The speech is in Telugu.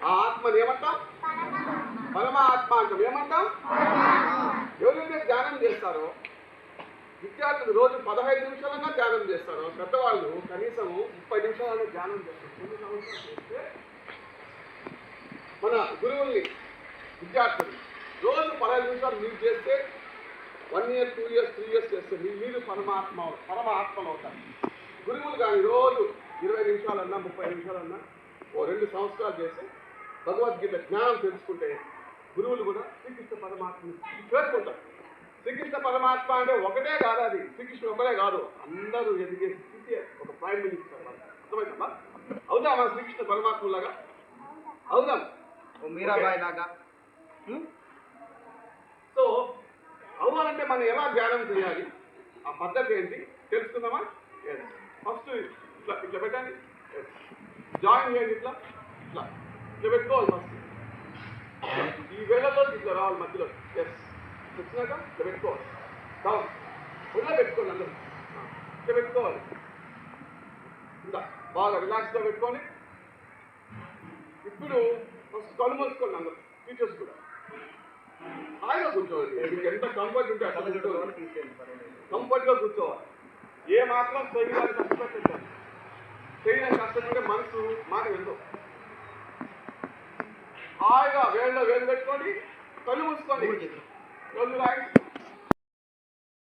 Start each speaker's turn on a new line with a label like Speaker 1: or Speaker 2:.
Speaker 1: ఆ ఆత్మని ఏమంటాం? పరమాత్మ అంటాం. ఏమంటాం? ఎవరైతే ధ్యానం చేస్తారో విద్యార్థులు రోజు 15 నిమిషాలన్నా ధ్యానం చేస్తారు. పెద్దవాళ్ళు కనీసం 30 నిమిషాలన్నా ధ్యానం చేస్తారు. కొన్ని సంవత్సరాలు చేస్తే మన గురువుల్ని విద్యార్థులు రోజు 15 నిమిషాలు మీరు చేస్తే 1 year 2 years 3 years చేస్తే మీరు పరమాత్మలు అవుతారు. గురువులు కానీ రోజు 20 నిమిషాలన్నా 30 నిమిషాలన్నా 2 సంవత్సరాలు చేస్తే భగవద్గీత జ్ఞానం తెలుసుకుంటే గురువులు కూడా శ్రీకృష్ణ పరమాత్మని చేరుకుంటారు. శ్రీకృష్ణ పరమాత్మ అంటే ఒకటే కాదు, అది శ్రీకృష్ణ ఒకటే కాదు, అందరూ ఎదిగే స్థితి ఒక ప్రైమ్ మినిస్టర్. అర్థమైందమ్మా? అవునా మన శ్రీకృష్ణ పరమాత్మలాగా? అవునా
Speaker 2: మీరాబాయి లాగా?
Speaker 1: సో అవ్వాలంటే మనం ఎలా ధ్యానం చేయాలి, ఆ పద్ధతి ఏంటి తెలుసుకుందామా? ఫస్ట్ ఇట్లా ఇట్లా పెట్టండి, జాయిన్ చేయండి, ఇట్లా ఇట్లా ఇట్లా పెట్టుకోవాలి. ఫస్ట్ ఈ వేళల్లో ఇట్లా రావాలి మధ్యలో. వచ్చినాక ఇట్లా పెట్టుకోవాలి. డౌన్ ఒళ్ళో పెట్టుకోండి, అందరూ ఇట్లా పెట్టుకోవాలి. ఇంకా బాగా రిలాక్స్గా పెట్టుకొని ఇప్పుడు ఫస్ట్ కళ్ళు మూసుకోండి. అందరూ టీచర్స్ కూడా హాయిగా కూర్చోవాలి. మీకు ఎంత కంఫర్ట్ ఉంటే అట్లా కూర్చోవాలి. కంఫర్ట్గా కూర్చోవాలి. ఏ మాత్రం శరీరాన్ని కష్టపెట్టాలి. శరీరం కష్టపడితే మనసు మాట వెళ్తాం. హాయిగా వేళ్ళు పెట్టుకోండి, కళ్ళు మూసుకోండి. కళ్ళు రాయి